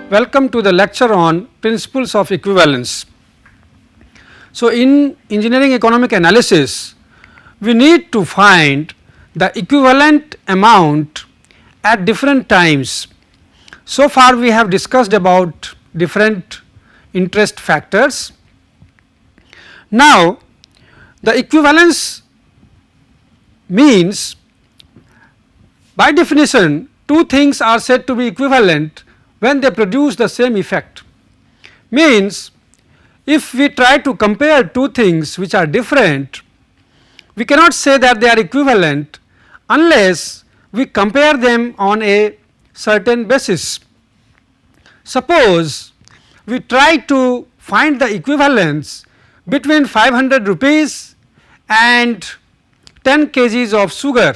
Welcome to the lecture on principles of equivalence. So, in engineering economic analysis, we need to find the equivalent amount at different times. So far we have discussed about different interest factors. Now, the equivalence means, by definition, two things are said to be equivalent when they produce the same effect. Means, if we try to compare two things which are different, we cannot say that they are equivalent unless we compare them on a certain basis. Suppose we try to find the equivalence between 500 rupees and 10 kgs of sugar.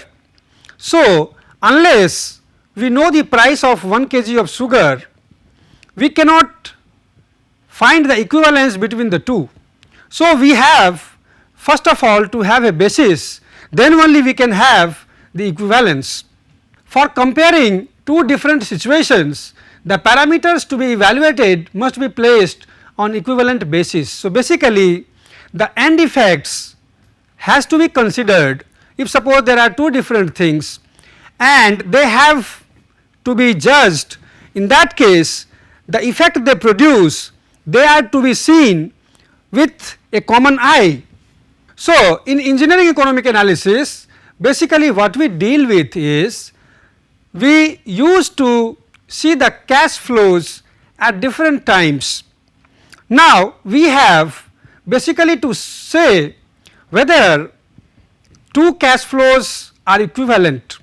So, unless we know the price of 1 kg of sugar, we cannot find the equivalence between the two. So, we have first of all to have a basis, then only we can have the equivalence. For comparing two different situations, the parameters to be evaluated must be placed on equivalent basis. So, basically the end effects has to be considered if suppose there are two different things and they have to be judged. In that case, the effect they produce, they are to be seen with a common eye. So, in engineering economic analysis, basically what we deal with is, we used to see the cash flows at different times. Now, we have basically to say whether two cash flows are equivalent,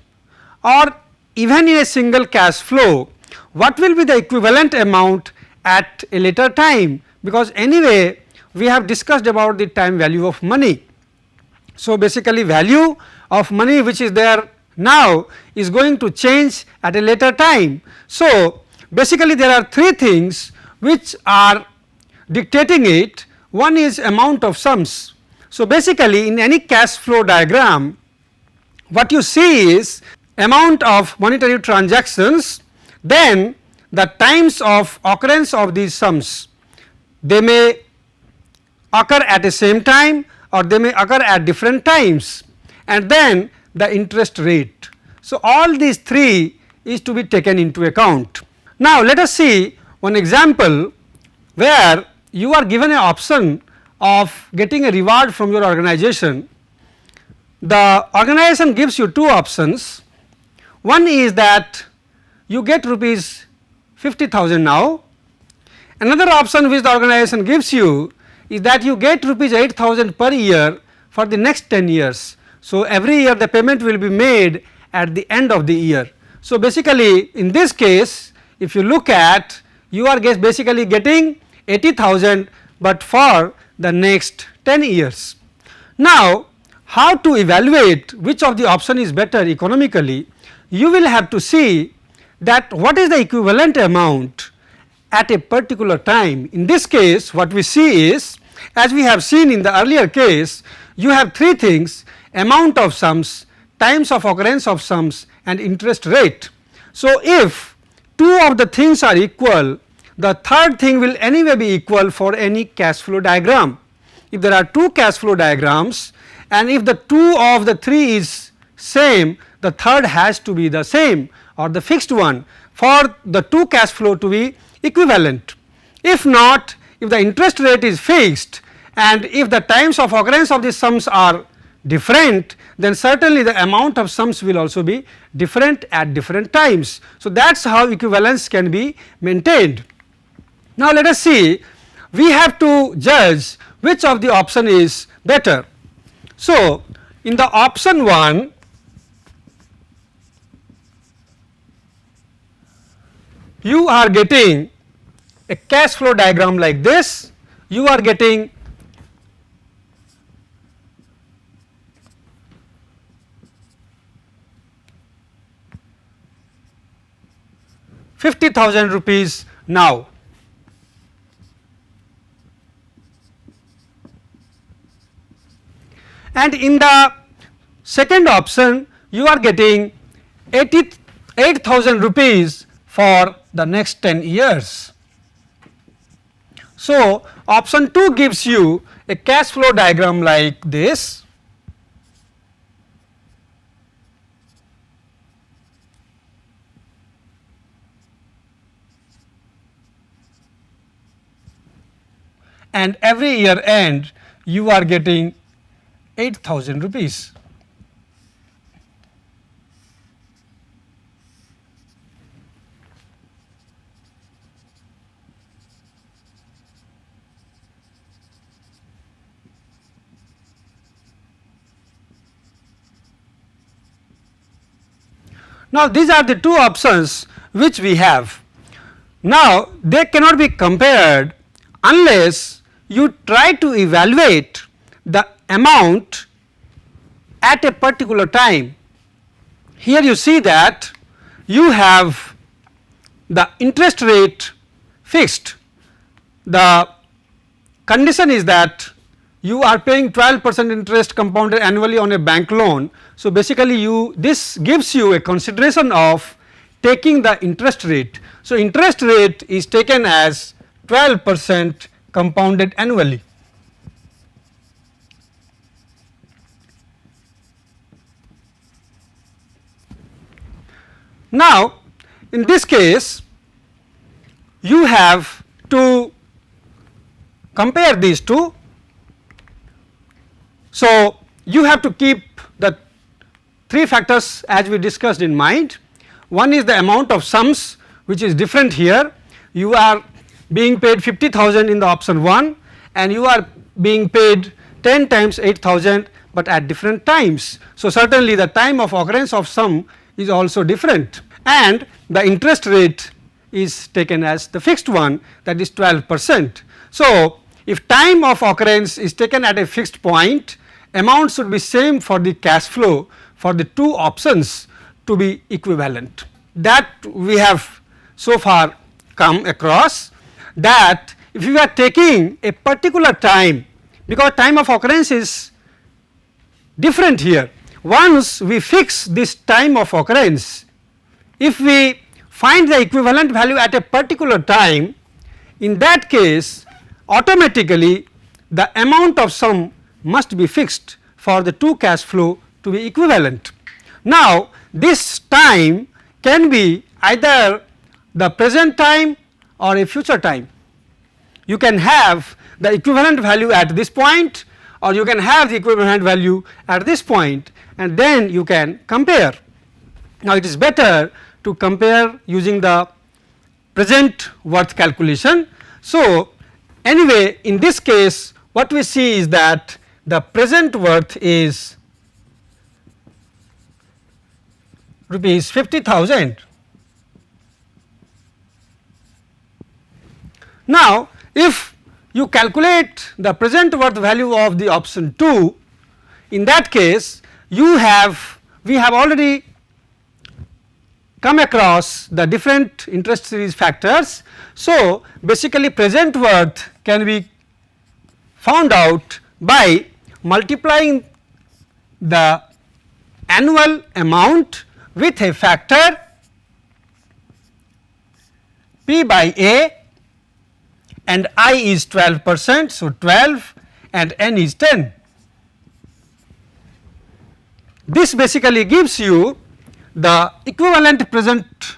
or even in a single cash flow, what will be the equivalent amount at a later time, because anyway we have discussed about the time value of money. So, basically value of money which is there now is going to change at a later time. So, basically there are three things which are dictating it. One is amount of sums. So, basically in any cash flow diagram, what you see is amount of monetary transactions, then the times of occurrence of these sums. They may occur at the same time or they may occur at different times, and then the interest rate. So, all these three is to be taken into account. Now, let us see one example where you are given an option of getting a reward from your organization. The organization gives you two options. One is that you get rupees 50,000 now. Another option which the organization gives you is that you get rupees 8,000 per year for the next 10 years. So, every year the payment will be made at the end of the year. So, basically in this case, if you look at, you are basically getting 80,000, but for the next 10 years. Now, how to evaluate which of the option is better economically? You will have to see that what is the equivalent amount at a particular time. In this case, what we see is, as we have seen in the earlier case, you have three things: amount of sums, times of occurrence of sums, and interest rate. So, if two of the things are equal, the third thing will anyway be equal for any cash flow diagram. If there are two cash flow diagrams and if the two of the three is same, the third has to be the same or the fixed one for the two cash flow to be equivalent. If not, if the interest rate is fixed and if the times of occurrence of the sums are different, then certainly the amount of sums will also be different at different times. So, that is how equivalence can be maintained. Now, let us see, we have to judge which of the option is better. So, in the option 1, you are getting a cash flow diagram like this. You are getting ₹50,000 now. And in the second option, you are getting 8,000 rupees for the next 10 years. So, option 2 gives you a cash flow diagram like this. And every year end you are getting 8,000 rupees. Now, these are the two options which we have. Now, they cannot be compared unless you try to evaluate the amount at a particular time. Here you see that you have the interest rate fixed. The condition is that you are paying 12% interest compounded annually on a bank loan. So, basically this gives you a consideration of taking the interest rate. So, interest rate is taken as 12% compounded annually. Now, in this case you have to compare these two. So, you have to keep the three factors as we discussed in mind. One is the amount of sums, which is different here. You are being paid 50,000 in the option 1 and you are being paid 10 times 8,000, but at different times. So, certainly the time of occurrence of sum is also different, and the interest rate is taken as the fixed one, that is 12%. So, if time of occurrence is taken at a fixed point, amount should be same for the cash flow for the two options to be equivalent. That we have so far come across, that if you are taking a particular time, because time of occurrence is different here. Once we fix this time of occurrence, if we find the equivalent value at a particular time, in that case automatically the amount of sum must be fixed for the two cash flow to be equivalent. Now, this time can be either the present time or a future time. You can have the equivalent value at this point, or you can have the equivalent value at this point, and then you can compare. Now, it is better to compare using the present worth calculation. So, anyway, in this case what we see is that the present worth is rupees 50,000. Now, if you calculate the present worth value of the option 2, in that case we have already come across the different interest series factors. So, basically present worth can be found out by multiplying the annual amount with a factor P by A, and I is 12%. So, 12 and N is 10. This basically gives you the equivalent present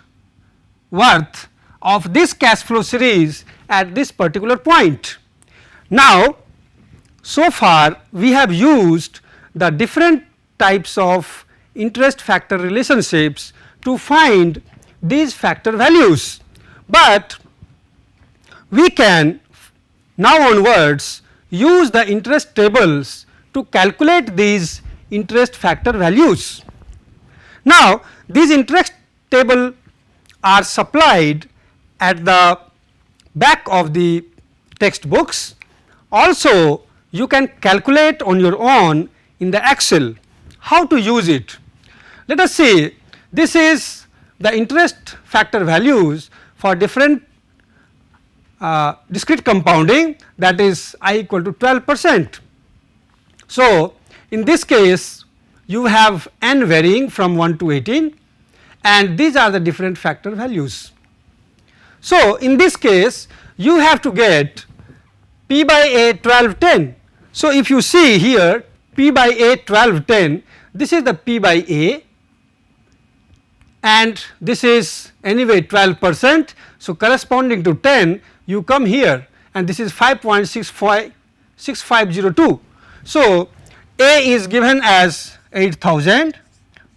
worth of this cash flow series at this particular point. Now, so far we have used the different types of interest factor relationships to find these factor values, but we can now onwards use the interest tables to calculate these interest factor values. Now, these interest table are supplied at the back of the textbooks. Also, you can calculate on your own in the Excel. How to use it? Let us see, this is the interest factor values for different discrete compounding, that is I equal to 12%. So, in this case you have n varying from 1 to 18, and these are the different factor values. So, in this case you have to get P by A 1210. So, if you see here P by A 1210, this is the P by A and this is anyway 12%. So, corresponding to 10 you come here and this is 5.6502. So, A is given as 8000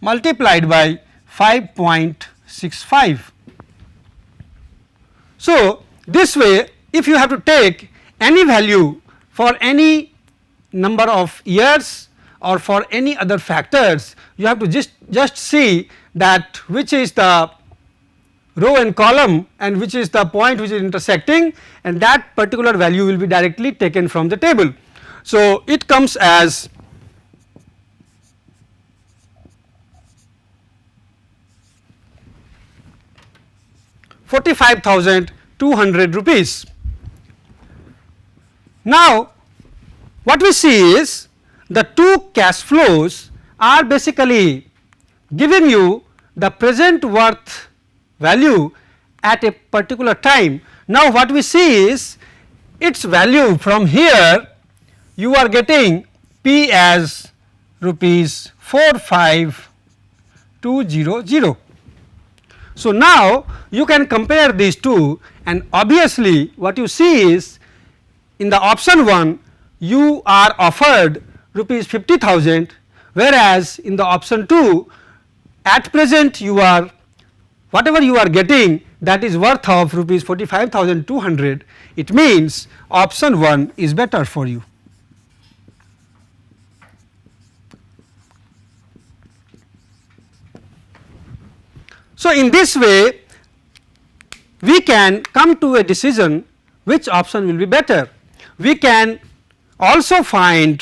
multiplied by 5.65. So, this way if you have to take any value for any number of years or for any other factors, you have to just see that which is the row and column and which is the point which is intersecting, and that particular value will be directly taken from the table. So, it comes as 45,200 rupees. Now, what we see is the two cash flows are basically giving you the present worth value at a particular time. Now, what we see is its value from here you are getting P as rupees 45200. So, now you can compare these two, and obviously what you see is in the option 1 you are offered rupees 50,000, whereas in the option 2 at present you are whatever you are getting, that is worth of rupees 45,200. It means option 1 is better for you. So, in this way we can come to a decision which option will be better. We can also find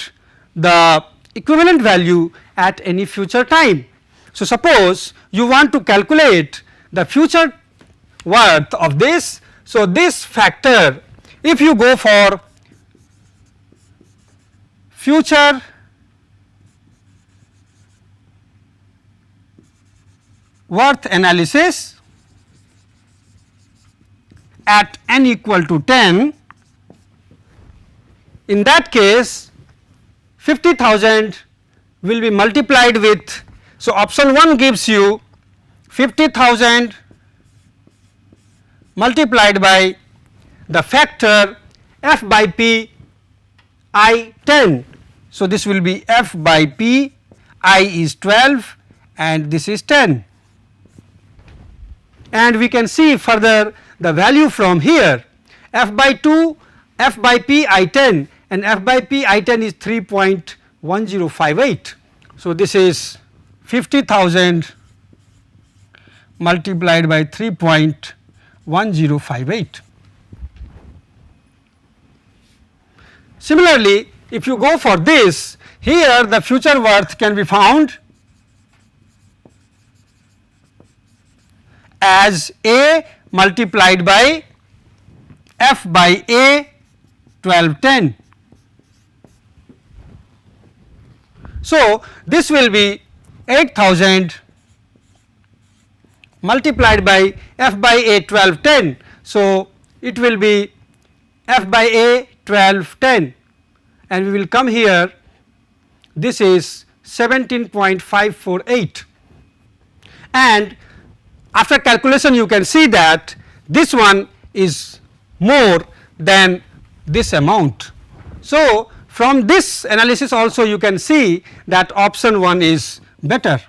the equivalent value at any future time. So, suppose you want to calculate the future worth of this. So, this factor, if you go for future worth analysis at n equal to 10, in that case 50,000 will be multiplied with. So, option 1 gives you 50,000 multiplied by the factor f by p I 10. So, this will be f by p, I is 12 and this is 10. And we can see further the value from here f by 2, f by p I 10 and f by p I 10 is 3.1058. So, this is 50,000 multiplied by 3.1058. Similarly, if you go for this, here the future worth can be found as A multiplied by f by A 1210. So, this will be 8000 multiplied by f by A 1210. So, it will be f by A 1210 and we will come here, this is 17.548, and after calculation you can see that this one is more than this amount. So, from this analysis also you can see that option 1 is better.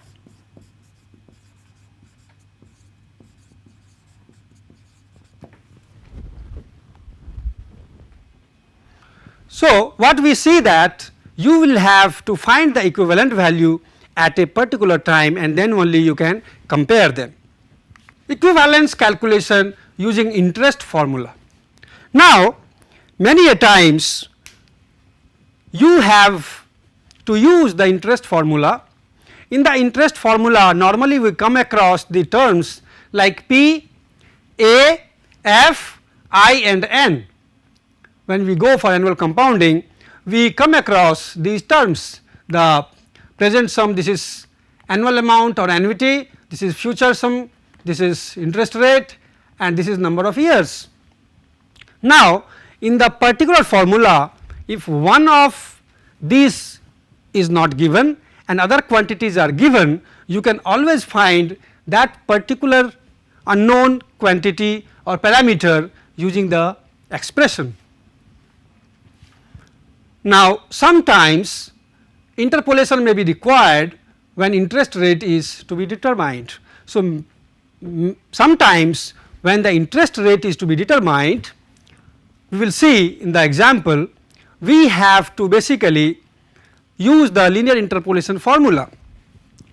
So, what we see that you will have to find the equivalent value at a particular time and then only you can compare them. Equivalence calculation using interest formula. Now, many a times you have to use the interest formula. In the interest formula normally we come across the terms like P, A, F, I and N. When we go for annual compounding we come across these terms, the present sum, this is annual amount or annuity, this is future sum, this is interest rate and this is number of years. Now, in the particular formula, if one of these is not given and other quantities are given, you can always find that particular unknown quantity or parameter using the expression. Now, sometimes interpolation may be required when interest rate is to be determined. So, sometimes when the interest rate is to be determined, we will see in the example, we have to basically use the linear interpolation formula.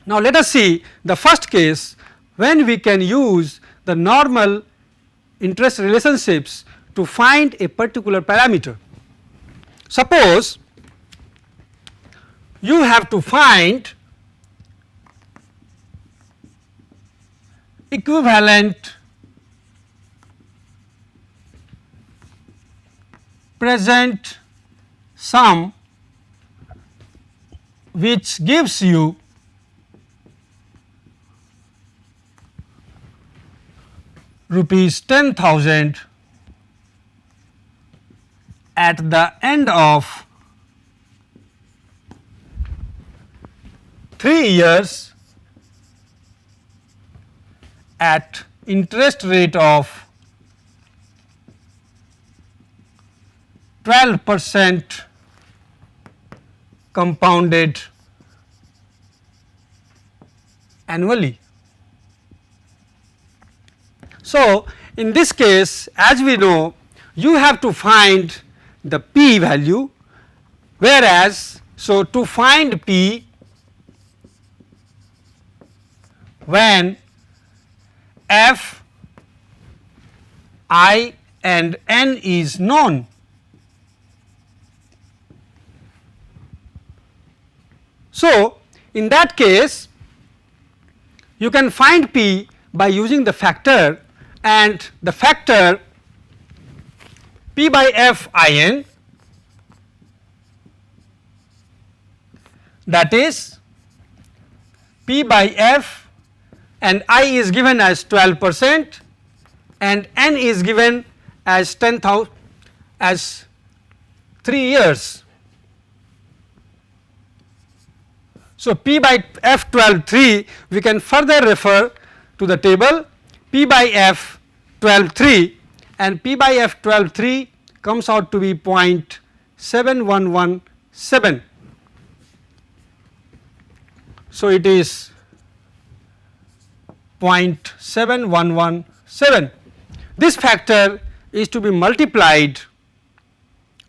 Now, let us see the first case when we can use the normal interest relationships to find a particular parameter. Suppose you have to find equivalent present sum which gives you rupees 10,000 at the end of 3 years at interest rate of 12% compounded annually. So, in this case, as we know, you have to find the p value, whereas, so to find p when f, I and n is known, so in that case you can find p by using the factor, and the factor p by f I n, that is p by f, and I is given as 12% and n is given as 10,000 as 3 years. So, p by f 12 3 we can further refer to the table p by f 12 3, and p by f 12 3 comes out to be 0.7117. So, it is 0.7117. This factor is to be multiplied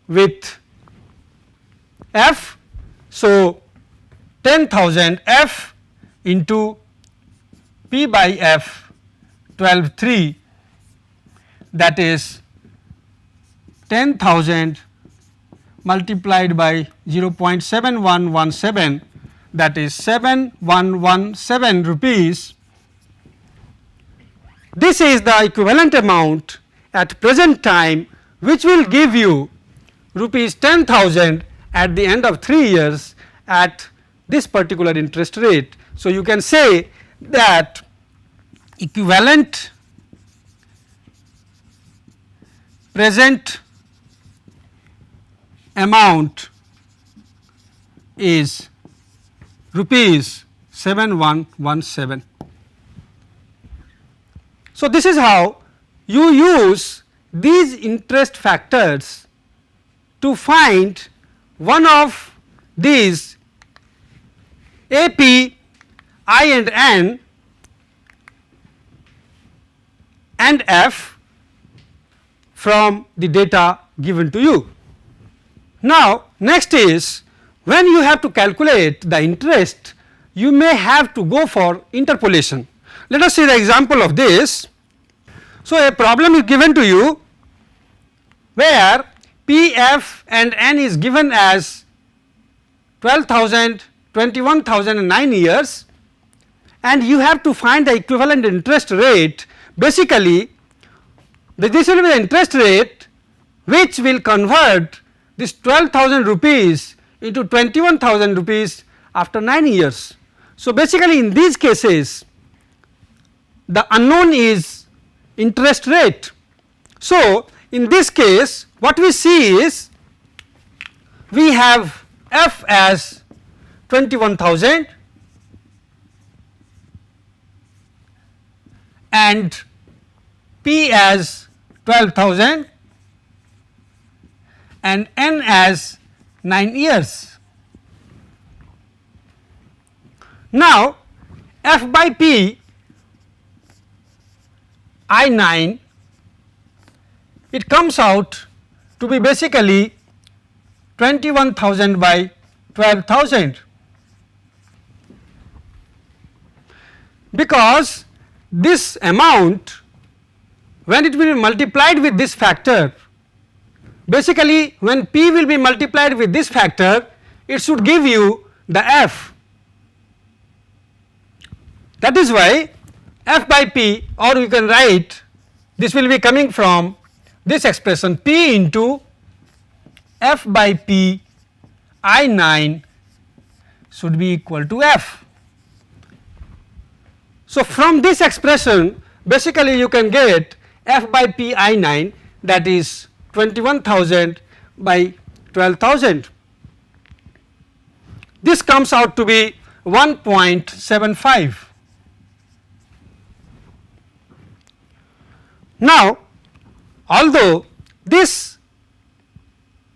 with f. So, 10,000 f into p by f 12 3, that is 10,000 multiplied by 0.7117, that is 7117 rupees. This is the equivalent amount at present time, which will give you rupees 10,000 at the end of 3 years at this particular interest rate. So, you can say that equivalent present amount is rupees 7117. So, this is how you use these interest factors to find one of these A, P, I and N and F from the data given to you. Now, next is when you have to calculate the interest, you may have to go for interpolation. Let us see the example of this. So, a problem is given to you where P, F and N is given as 12,000, 21,000 and 9 years, and you have to find the equivalent interest rate. Basically, this will be the interest rate which will convert this 12,000 rupees into 21,000 rupees after 9 years. So, basically in these cases the unknown is interest rate. So, in this case what we see is we have F as 21,000 and P as 12,000 and N as 9 years. Now, F by P I 9, it comes out to be basically 21,000 by 12,000, because this amount when it will be multiplied with this factor, basically when P will be multiplied with this factor, it should give you the F. That is why F by P, or you can write this will be coming from this expression P into F by P I 9 should be equal to F. So, from this expression basically you can get F by P I 9, that is 21,000 by 12,000. This comes out to be 1.75. Now, although this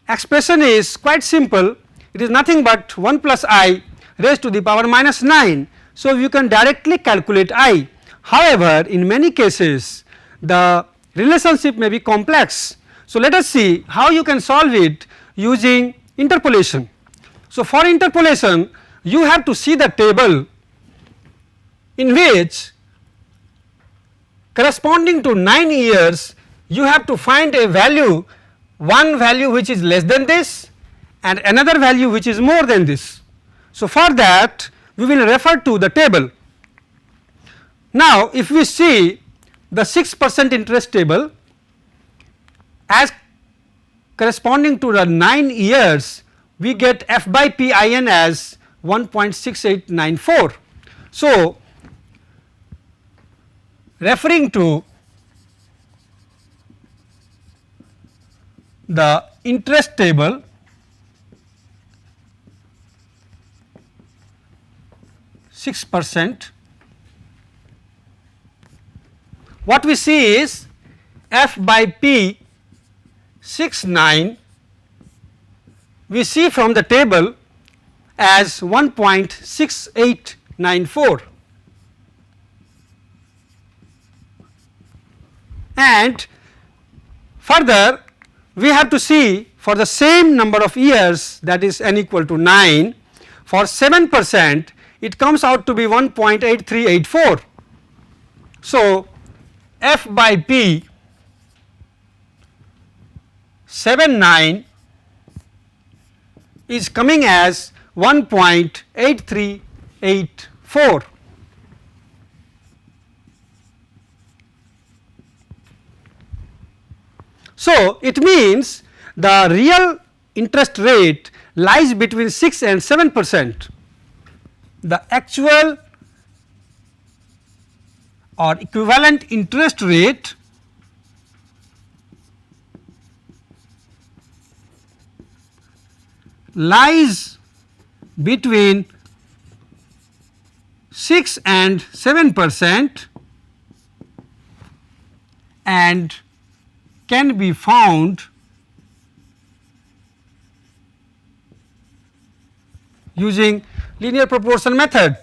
expression is quite simple, it is nothing but 1 plus I raised to the power minus 9. So, you can directly calculate I. However, in many cases the relationship may be complex. So, let us see how you can solve it using interpolation. So, for interpolation you have to see the table in which corresponding to 9 years you have to find a value, one value which is less than this and another value which is more than this. So, for that we will refer to the table. Now, if we see the 6% interest table as corresponding to the 9 years, we get F by P I N as 1.6894. So, referring to the interest table, %, what we see is F by P 69 we see from the table as 1.6894, and further we have to see for the same number of years, that is n equal to 9, for 7% it comes out to be 1.8384. So, F by P 79 is coming as 1.8384. So, it means the real interest rate lies between 6 and 7%. The actual or equivalent interest rate lies between 6 and 7% and can be found using linear proportion method.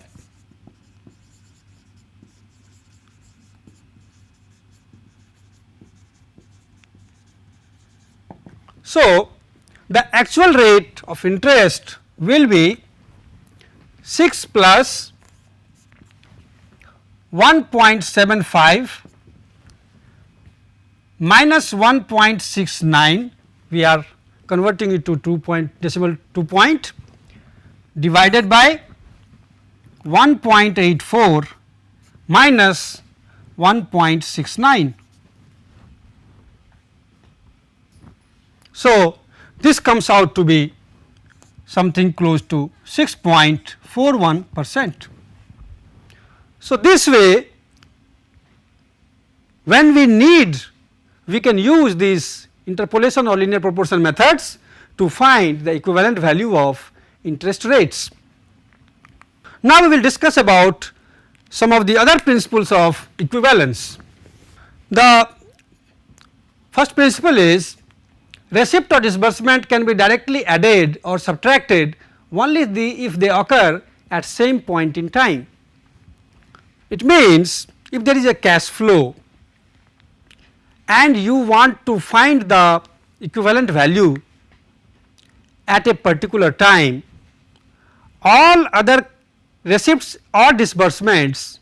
So, the actual rate of interest will be 6 plus 1.75 minus 1.69, we are converting it to 2 point divided by 1.84 minus 1.69. So, this comes out to be something close to 6.41%. So, this way when we need, we can use these interpolation or linear proportion methods to find the equivalent value of interest rates. Now, we will discuss about some of the other principles of equivalence. The first principle is receipt or disbursement can be directly added or subtracted only if they occur at same point in time. It means if there is a cash flow and you want to find the equivalent value at a particular time, all other receipts or disbursements,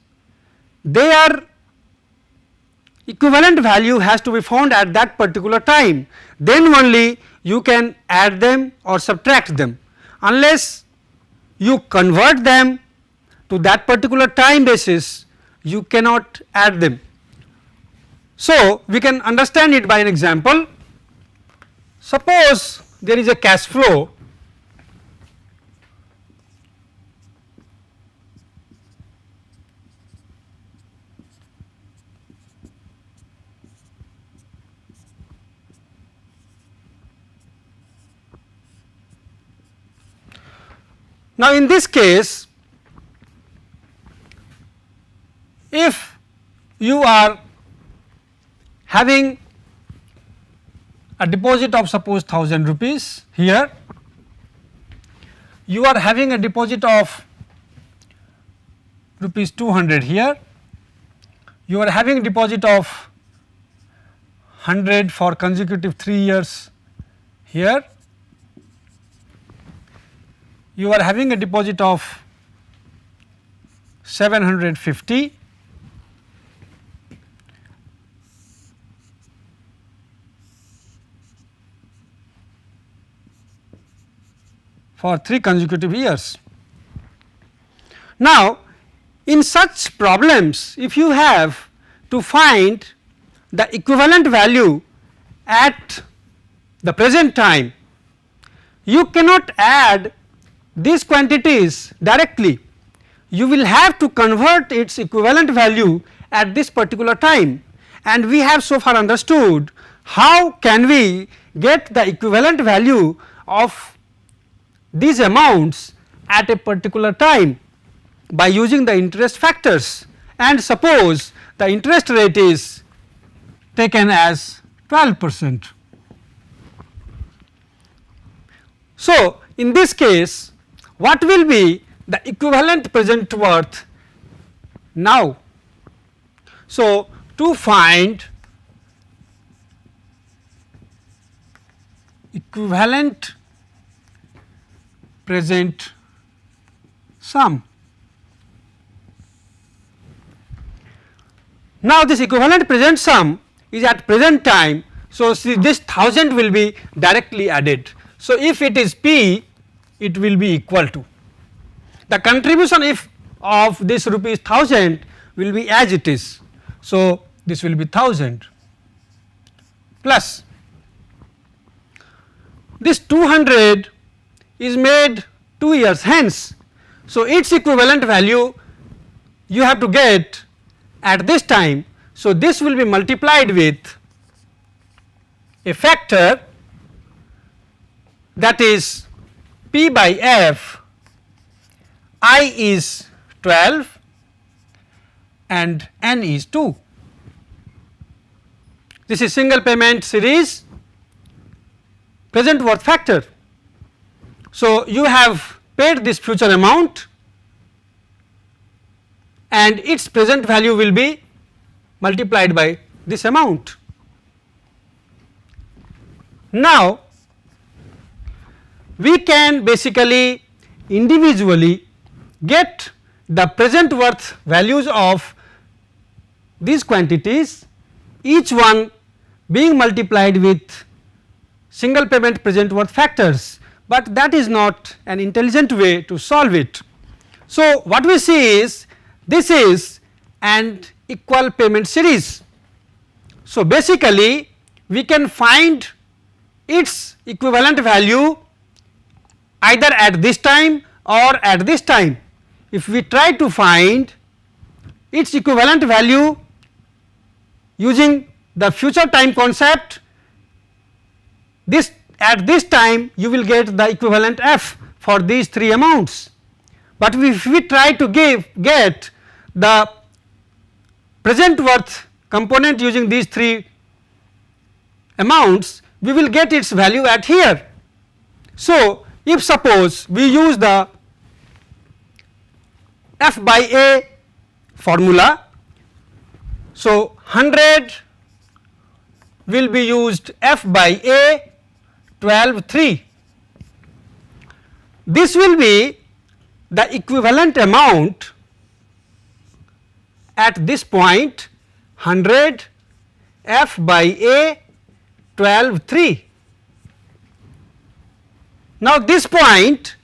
their equivalent value has to be found at that particular time, then only you can add them or subtract them. Unless you convert them to that particular time basis, you cannot add them. So, we can understand it by an example. Suppose there is a cash flow Now, in this case, if you are having a deposit of suppose 1000 rupees here, you are having a deposit of rupees 200 here, you are having deposit of 100 for consecutive 3 years here, you are having a deposit of 750 for 3 consecutive years. Now, in such problems, if you have to find the equivalent value at the present time, you cannot add these quantities directly, you will have to convert its equivalent value at this particular time, and we have so far understood how can we get the equivalent value of these amounts at a particular time by using the interest factors, and suppose the interest rate is taken as 12%. So, in this case, what will be the equivalent present worth now? So, to find equivalent present sum. Now, this equivalent present sum is at present time. So, see this 1000 will be directly added. So, if it is P, it will be equal to the contribution if of this rupees 1000 will be as it is. So, this will be 1000 plus this 200 is made 2 years hence. So, its equivalent value you have to get at this time. So, this will be multiplied with a factor, that is P by F, I is 12 and N is 2. This is single payment series present worth factor. So, you have paid this future amount and its present value will be multiplied by this amount. Now, we can basically individually get the present worth values of these quantities, each one being multiplied with single payment present worth factors, but that is not an intelligent way to solve it. So, what we see is this is an equal payment series. So, basically we can find its equivalent value either at this time or at this time. If we try to find its equivalent value using the future time concept, this at this time you will get the equivalent f for these 3 amounts. But if we try to get the present worth component using these 3 amounts, we will get its value at here. So, if suppose we use the f by a formula, so 100 will be used f by a 12 3. This will be the equivalent amount at this point 100 f by a 12 3. Now, this point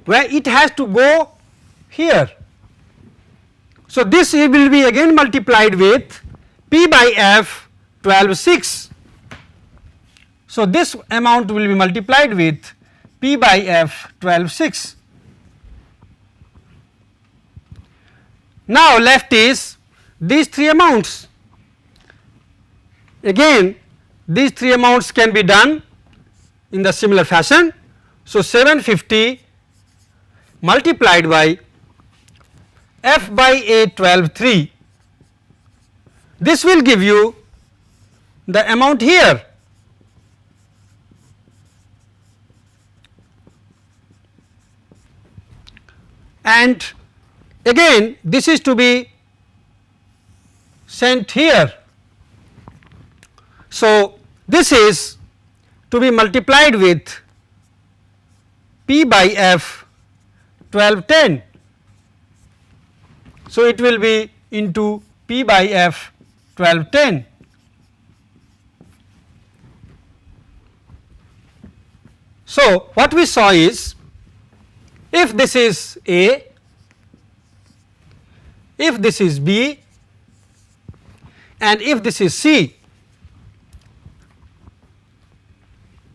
where it has to go here. So, this will be again multiplied with p by f 12 6. So, this amount will be multiplied with p by f 12 6. Now, left is these 3 amounts. Again these 3 amounts can be done in the similar fashion. So, 750 multiplied by f by a 12 3, this will give you the amount here. And again this is to be sent here. So, this is to be multiplied with p by f 12 10. So, it will be into p by f 12 10. So, what we saw is, if this is A, if this is B, and if this is C,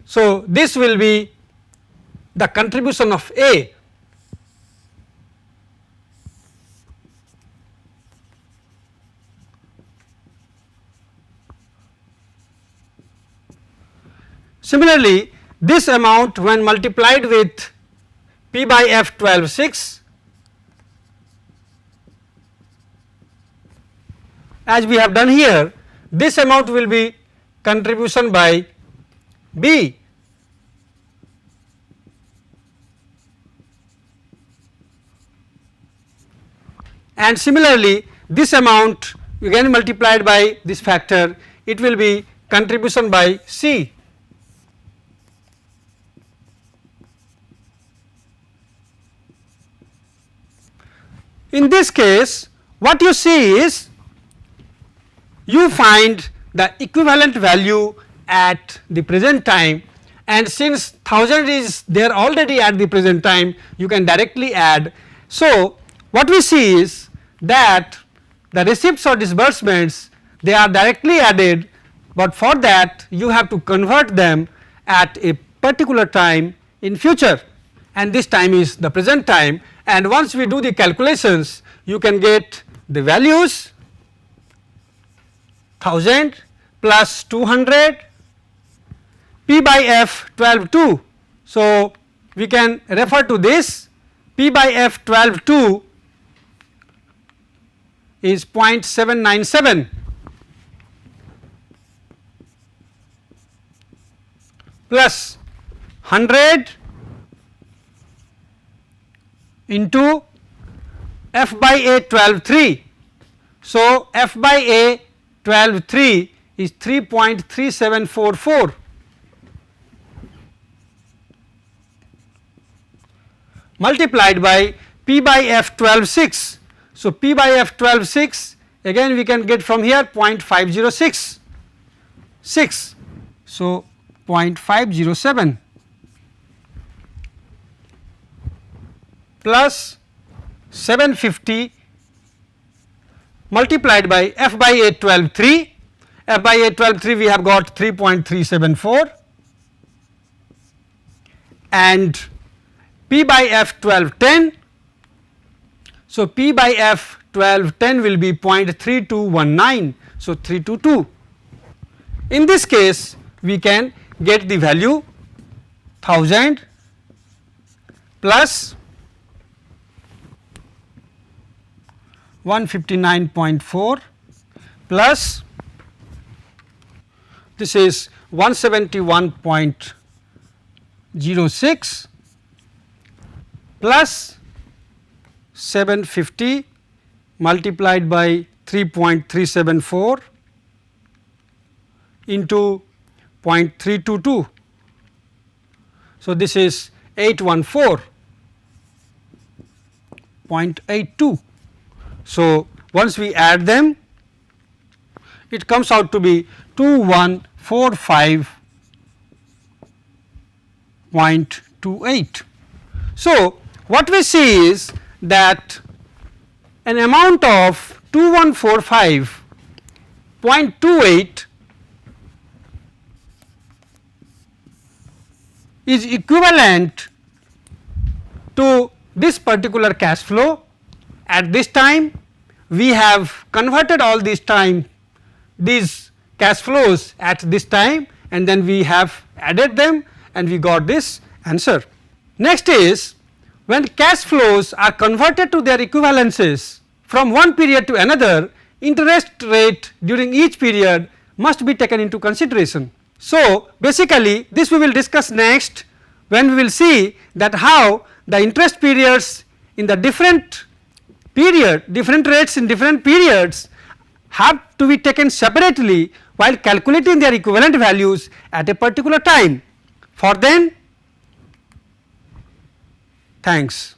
so this will be the contribution of A. Similarly, this amount when multiplied with p by f 12 6, as we have done here, this amount will be contribution by B. And similarly, this amount again multiplied by this factor, it will be contribution by C. In this case, what you see is, you find the equivalent value at the present time, and since 1000 is there already at the present time, you can directly add. So, what we see is that the receipts or disbursements, they are directly added, but for that you have to convert them at a particular time in future, and this time is the present time. And once we do the calculations, you can get the values 1000 plus 200 p by f 12 2. So, we can refer to this, p by f 12 2 is 0.797 plus 100 into f by a 12 3. So, f by a 12 3 is 3.3744 multiplied by p by f 12 6. So, p by f 12 6 again we can get from here 0.506 6. So, 0.507 plus 750 multiplied by f by a 12 3, f by a 12 3 we have got 3.374 and p by f 12 10. So, p by f 12, 10 will be 0.3219. So, 322. In this case we can get the value 1000 plus 159.4 plus this is 171.06 plus 750 multiplied by 3.374 into 0.322. So, this is 814.82. So, once we add them it comes out to be 2145.28. So, what we see is that an amount of 2145.28 is equivalent to this particular cash flow. At this time we have converted all these cash flows at this time and then we have added them and we got this answer. Next is when cash flows are converted to their equivalences from one period to another, interest rate during each period must be taken into consideration. So, basically this we will discuss next when we will see that how the interest periods in the different rates in different periods have to be taken separately while calculating their equivalent values at a particular time. For then, thanks.